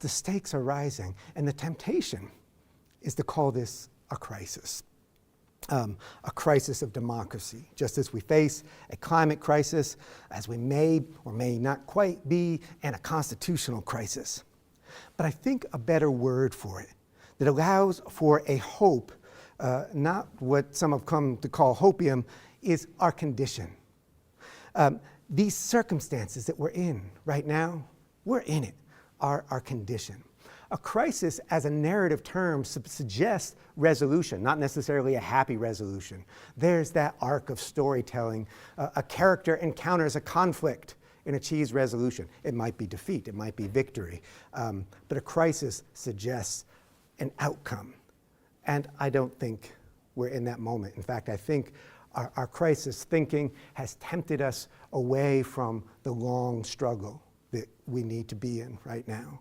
the stakes are rising, and the temptation is to call this a crisis of democracy, just as we face a climate crisis, as we may or may not quite be, and a constitutional crisis. But I think a better word for it that allows for a hope, not what some have come to call hopium, is our condition. These circumstances that we're in right now, we're in it, our condition. A crisis as a narrative term suggests resolution, not necessarily a happy resolution. There's that arc of storytelling. A character encounters a conflict and achieves resolution. It might be defeat, it might be victory, but a crisis suggests an outcome. And I don't think we're in that moment. In fact, I think our crisis thinking has tempted us away from the long struggle that we need to be in right now.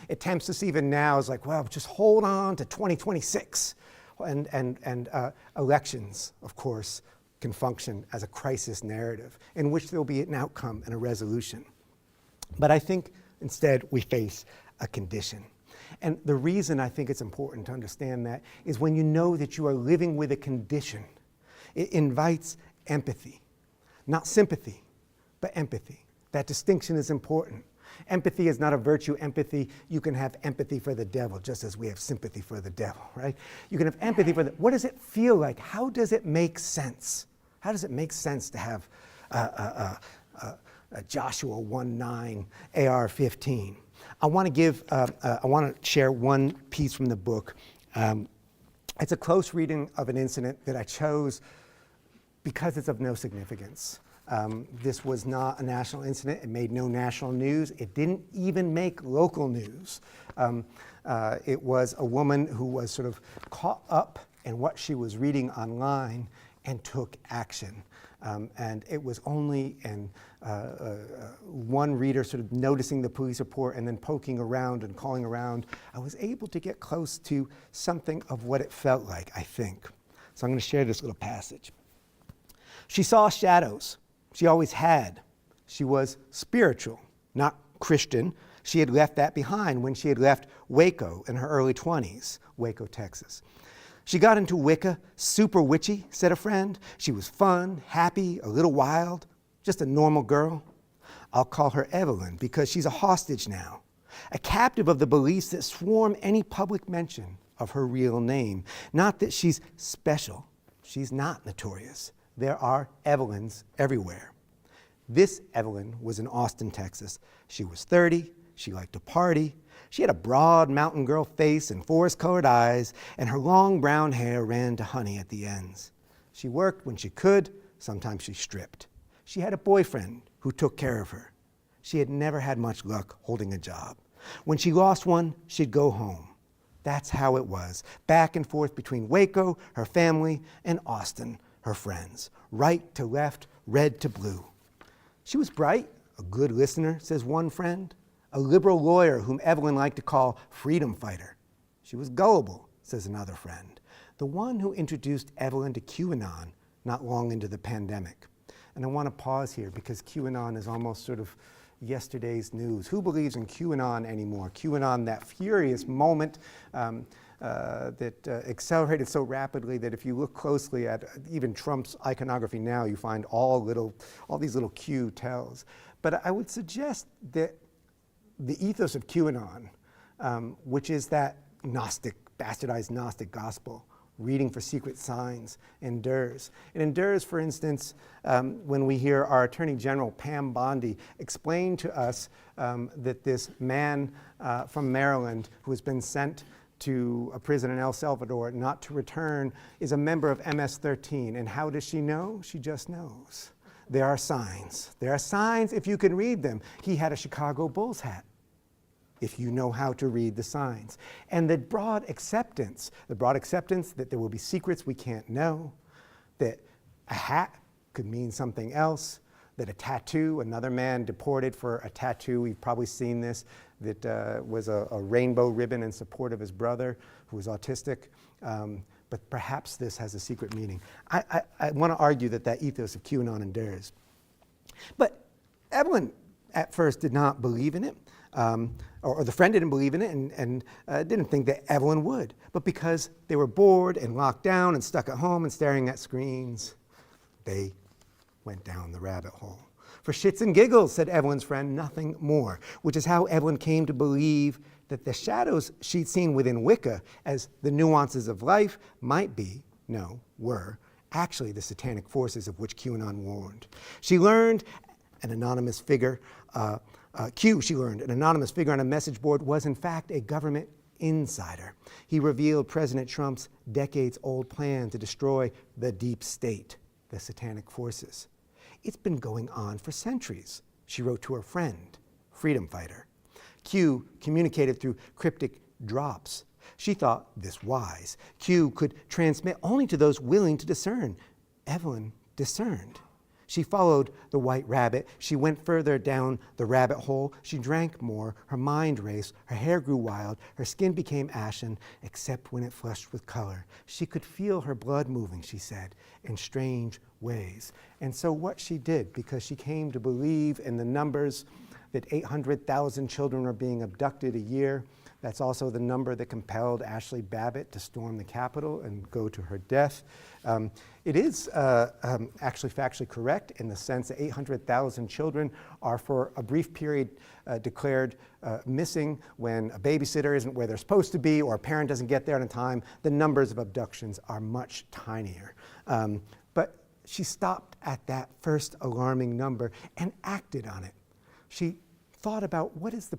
It tempts us even now as like, well, just hold on to 2026. And elections, of course, can function as a crisis narrative in which there'll be an outcome and a resolution. But I think instead we face a condition. And the reason I think it's important to understand that is when you know that you are living with a condition, it invites empathy, not sympathy, but empathy. That distinction is important. Empathy is not a virtue. Empathy, you can have empathy for the devil, just as we have sympathy for the devil, right? You can have empathy for what does it feel like? How does it make sense? How does it make sense to have a Joshua 1:9 AR-15? I want to share one piece from the book. It's a close reading of an incident that I chose because it's of no significance. This was not a national incident. It made no national news. It didn't even make local news. It was a woman who was sort of caught up in what she was reading online and took action. And it was only one reader sort of noticing the police report and then poking around and calling around, I was able to get close to something of what it felt like, I think. So I'm going to share this little passage. She saw shadows. She always had. She was spiritual, not Christian. She had left that behind when she had left Waco in her early 20s, Waco, Texas. She got into Wicca, super witchy, said a friend. She was fun, happy, a little wild, just a normal girl. I'll call her Evelyn because she's a hostage now, a captive of the beliefs that swarm any public mention of her real name. Not that she's special. She's not notorious. There are Evelyns everywhere. This Evelyn was in Austin, Texas. She was 30. She liked to party. She had a broad mountain girl face and forest-colored eyes, and her long brown hair ran to honey at the ends. She worked when she could. Sometimes she stripped. She had a boyfriend who took care of her. She had never had much luck holding a job. When she lost one, she'd go home. That's how it was, back and forth between Waco, her family, and Austin, her friends, right to left, red to blue. She was bright, a good listener, says one friend, a liberal lawyer whom Evelyn liked to call freedom fighter. She was gullible, says another friend, the one who introduced Evelyn to QAnon not long into the pandemic. And I want to pause here because QAnon is almost sort of yesterday's news. Who believes in QAnon anymore? QAnon, that furious moment that accelerated so rapidly that if you look closely at even Trump's iconography now, you find all these little Q tells. But I would suggest that the ethos of QAnon, which is that Gnostic, bastardized Gnostic gospel, reading for secret signs, endures. It endures, for instance, when we hear our Attorney General, Pam Bondi, explain to us that this man from Maryland who has been sent to a prison in El Salvador not to return is a member of MS-13. And how does she know? She just knows. There are signs. There are signs if you can read them. He had a Chicago Bulls hat, if you know how to read the signs. And the broad acceptance that there will be secrets we can't know, that a hat could mean something else, that a tattoo, another man deported for a tattoo, we've probably seen this, that was a rainbow ribbon in support of his brother who was autistic. But perhaps this has a secret meaning. I want to argue that ethos of QAnon endures. But Evelyn at first did not believe in it. or the friend didn't believe in it and didn't think that Evelyn would. But because they were bored and locked down and stuck at home and staring at screens, they went down the rabbit hole. For shits and giggles, said Evelyn's friend, nothing more, which is how Evelyn came to believe that the shadows she'd seen within Wicca as the nuances of life might be, no, were, actually the satanic forces of which QAnon warned. She learned an anonymous figure, she learned an anonymous figure on a message board was in fact a government insider. He revealed President Trump's decades-old plan to destroy the deep state, the satanic forces. It's been going on for centuries, she wrote to her friend, freedom fighter. Q communicated through cryptic drops. She thought this wise. Q could transmit only to those willing to discern. Evelyn discerned. She followed the white rabbit. She went further down the rabbit hole. She drank more. Her mind raced. Her hair grew wild. Her skin became ashen, except when it flushed with color. She could feel her blood moving, she said, in strange ways. And so what she did, because she came to believe in the numbers that 800,000 children are being abducted a year. That's also the number that compelled Ashley Babbitt to storm the Capitol and go to her death. It is actually factually correct in the sense that 800,000 children are for a brief period declared missing when a babysitter isn't where they're supposed to be or a parent doesn't get there in time. The numbers of abductions are much tinier. But she stopped at that first alarming number and acted on it. She thought about what is the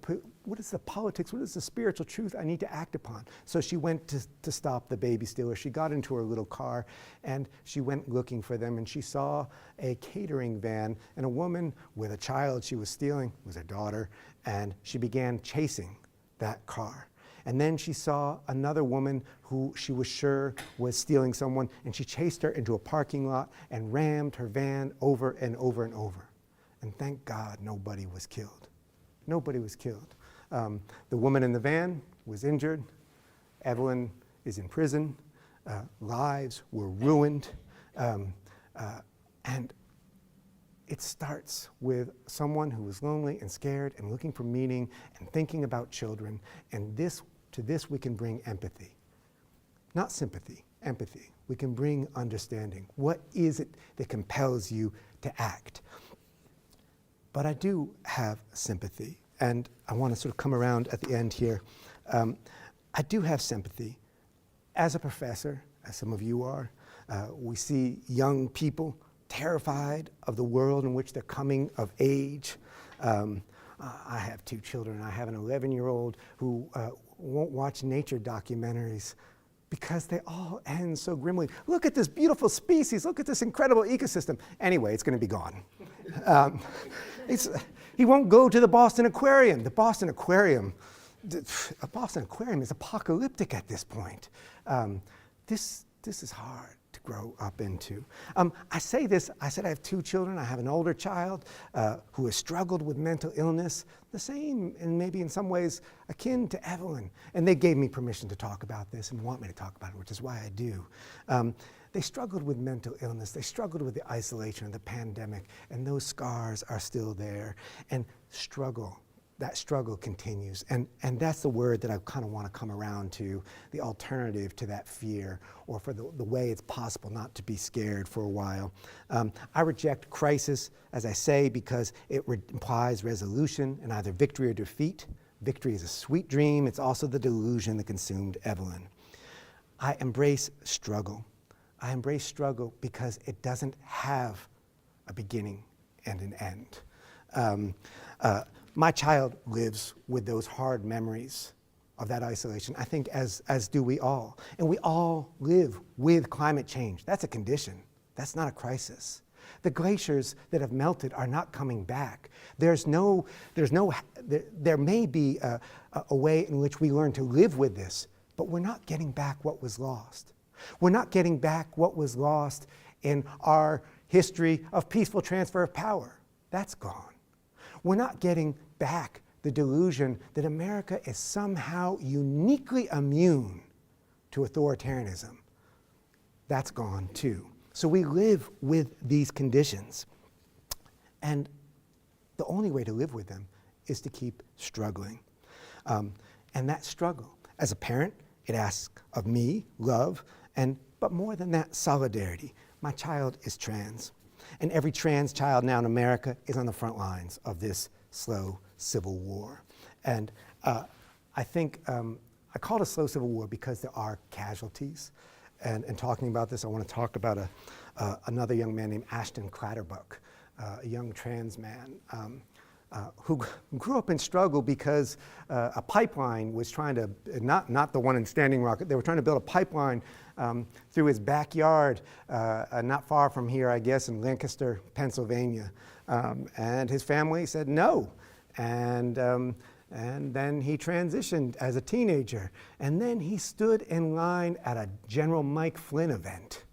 politics, what is the spiritual truth I need to act upon. So she went to stop the baby stealer. She got into her little car and she went looking for them, and she saw a catering van and a woman with a child she was stealing, it was her daughter, and she began chasing that car. And then she saw another woman who she was sure was stealing someone, and she chased her into a parking lot and rammed her van over and over and over. And thank God nobody was killed. Nobody was killed. The woman in the van was injured. Evelyn is in prison. Lives were ruined. And it starts with someone who was lonely and scared and looking for meaning and thinking about children. And to this we can bring empathy. Not sympathy, empathy. We can bring understanding. What is it that compels you to act? But I do have sympathy, and I want to sort of come around at the end here. I do have sympathy. As a professor, as some of you are, we see young people terrified of the world in which they're coming of age. I have 2 children. I have an 11-year-old who won't watch nature documentaries because they all end so grimly. Look at this beautiful species. Look at this incredible ecosystem. Anyway, it's going to be gone. He won't go to the Boston Aquarium. A Boston Aquarium is apocalyptic at this point. This is hard to grow up into. I said I have 2 children. I have an older child who has struggled with mental illness, the same and maybe in some ways akin to Evelyn. And they gave me permission to talk about this and want me to talk about it, which is why I do. They struggled with mental illness. They struggled with the isolation of the pandemic, and those scars are still there. And that struggle continues. And that's the word that I kind of want to come around to, the alternative to that fear, or for the way it's possible not to be scared for a while. I reject crisis, as I say, because it implies resolution and either victory or defeat. Victory is a sweet dream. It's also the delusion that consumed Evelyn. I embrace struggle. I embrace struggle because it doesn't have a beginning and an end. My child lives with those hard memories of that isolation, I think, as do we all. And we all live with climate change. That's a condition. That's not a crisis. The glaciers that have melted are not coming back. There may be a way in which we learn to live with this, but we're not getting back what was lost. We're not getting back what was lost in our history of peaceful transfer of power. That's gone. We're not getting back the delusion that America is somehow uniquely immune to authoritarianism. That's gone too. So we live with these conditions. And the only way to live with them is to keep struggling. And that struggle, as a parent, it asks of me love, but more than that, solidarity. My child is trans, and every trans child now in America is on the front lines of this slow civil war. And I think I call it a slow civil war because there are casualties. And talking about this, I want to talk about another young man named Ashton Clatterbuck, a young trans man who grew up in struggle because a pipeline was trying to, not the one in Standing Rock, they were trying to build a pipeline through his backyard, not far from here, I guess, in Lancaster, Pennsylvania. And his family said no. And then he transitioned as a teenager. And then he stood in line at a General Mike Flynn event.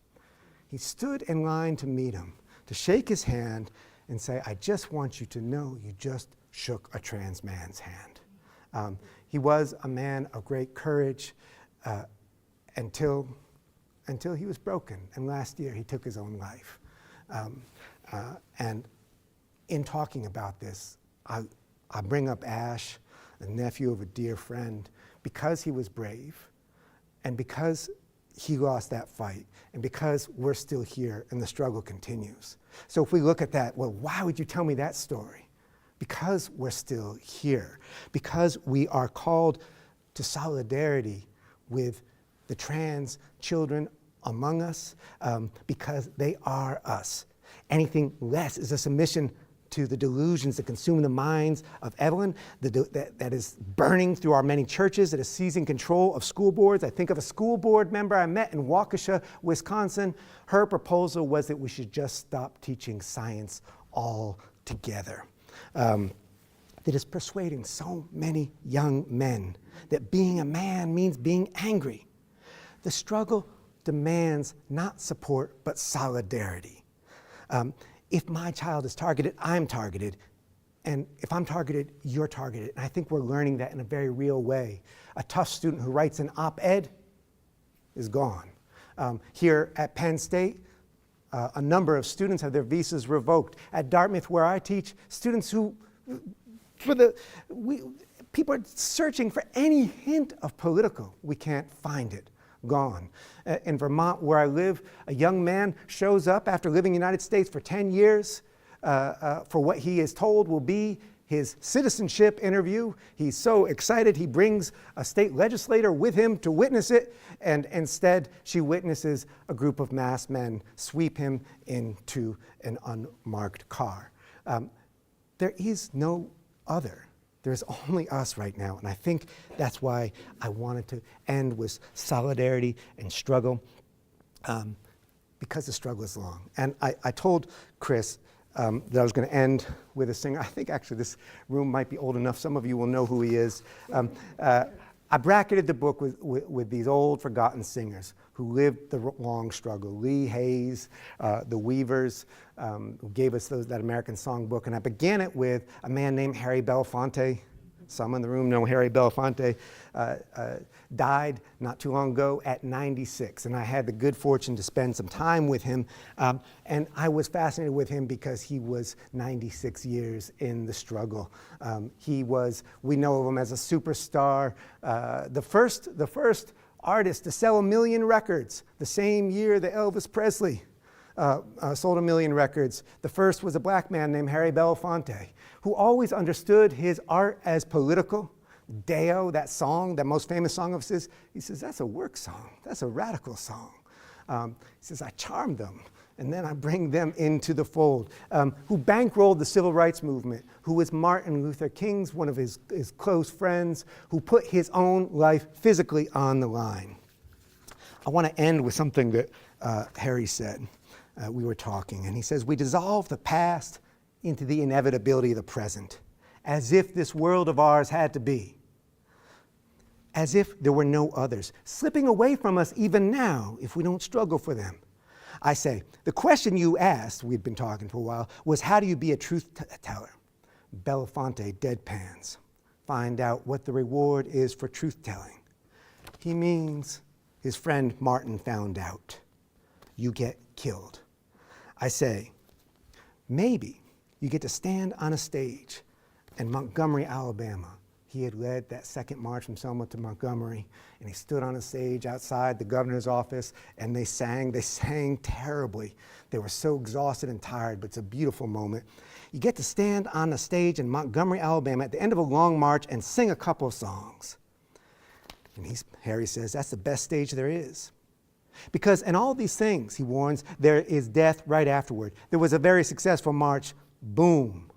He stood in line to meet him, to shake his hand and say, I just want you to know you just shook a trans man's hand. He was a man of great courage until he was broken. And last year he took his own life. And in talking about this, I bring up Ash, the nephew of a dear friend, because he was brave and because he lost that fight and because we're still here and the struggle continues. So if we look at that, well, why would you tell me that story? Because we're still here, because we are called to solidarity with the trans children among us, because they are us. Anything less is a submission to the delusions that consume the minds of Evelyn, that is burning through our many churches, that is seizing control of school boards. I think of a school board member I met in Waukesha, Wisconsin. Her proposal was that we should just stop teaching science altogether. That is persuading so many young men that being a man means being angry. The struggle demands not support, but solidarity. If my child is targeted, I'm targeted. And if I'm targeted, you're targeted. And I think we're learning that in a very real way. A tough student who writes an op-ed is gone. Here at Penn State, a number of students have their visas revoked. At Dartmouth, where I teach, students who, people are searching for any hint of political. We can't find it. Gone. In Vermont, where I live, a young man shows up after living in the United States for 10 years for what he is told will be his citizenship interview. He's so excited he brings a state legislator with him to witness it, and instead she witnesses a group of masked men sweep him into an unmarked car. There is no other. There's only us right now, and I think that's why I wanted to end with solidarity and struggle, because the struggle is long. And I told Chris that I was going to end with a singer. I think actually this room might be old enough. Some of you will know who he is. I bracketed the book with these old forgotten singers who lived the long struggle. Lee Hayes, the Weavers, who gave us that American songbook. And I began it with a man named Harry Belafonte. Some in the room know Harry Belafonte. Died not too long ago at 96. And I had the good fortune to spend some time with him. And I was fascinated with him because he was 96 years in the struggle. We know of him as a superstar. The first artist to sell 1 million records, the same year that Elvis Presley sold 1 million records. The first was a black man named Harry Belafonte, who always understood his art as political. Deo, that song, that most famous song of his, he says, that's a work song. That's a radical song. He says, I charm them, and then I bring them into the fold. Who bankrolled the civil rights movement, who was Martin Luther King's, one of his close friends, who put his own life physically on the line. I want to end with something that Harry said. We were talking, and he says, we dissolve the past into the inevitability of the present, as if this world of ours had to be, as if there were no others, slipping away from us even now if we don't struggle for them. I say, the question you asked, we'd been talking for a while, was how do you be a truth teller? Belafonte deadpans. Find out what the reward is for truth telling. He means his friend Martin found out. You get killed. I say, maybe you get to stand on a stage in Montgomery, Alabama. He had led that second march from Selma to Montgomery, and he stood on a stage outside the governor's office, and they sang terribly. They were so exhausted and tired, but it's a beautiful moment. You get to stand on a stage in Montgomery, Alabama at the end of a long march and sing a couple of songs. And Harry says, that's the best stage there is. Because in all these things, he warns, there is death right afterward. There was a very successful march, boom,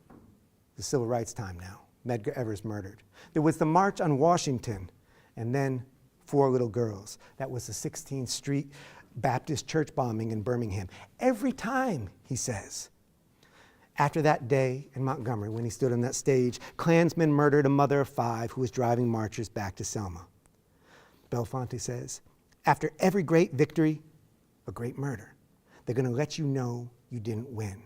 the civil rights time now. Medgar Evers murdered. There was the March on Washington, and then 4 little girls. That was the 16th Street Baptist church bombing in Birmingham. Every time, he says. After that day in Montgomery, when he stood on that stage, Klansmen murdered a mother of 5 who was driving marchers back to Selma. Belafonte says, after every great victory, a great murder. They're going to let you know you didn't win.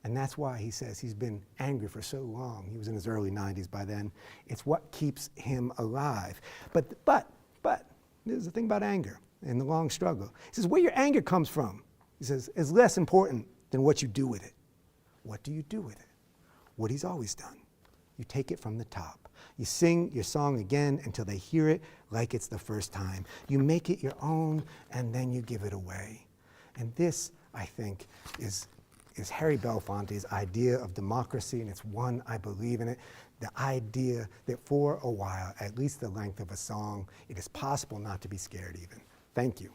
And that's why he says he's been angry for so long. He was in his early 90s by then. It's what keeps him alive. But there's the thing about anger and the long struggle. He says where your anger comes from, he says, is less important than what you do with it. What do you do with it? What he's always done. You take it from the top. You sing your song again until they hear it like it's the first time. You make it your own, and then you give it away. And this, I think, is Harry Belafonte's idea of democracy, and it's one I believe in it. The idea that for a while, at least the length of a song, it is possible not to be scared even. Thank you.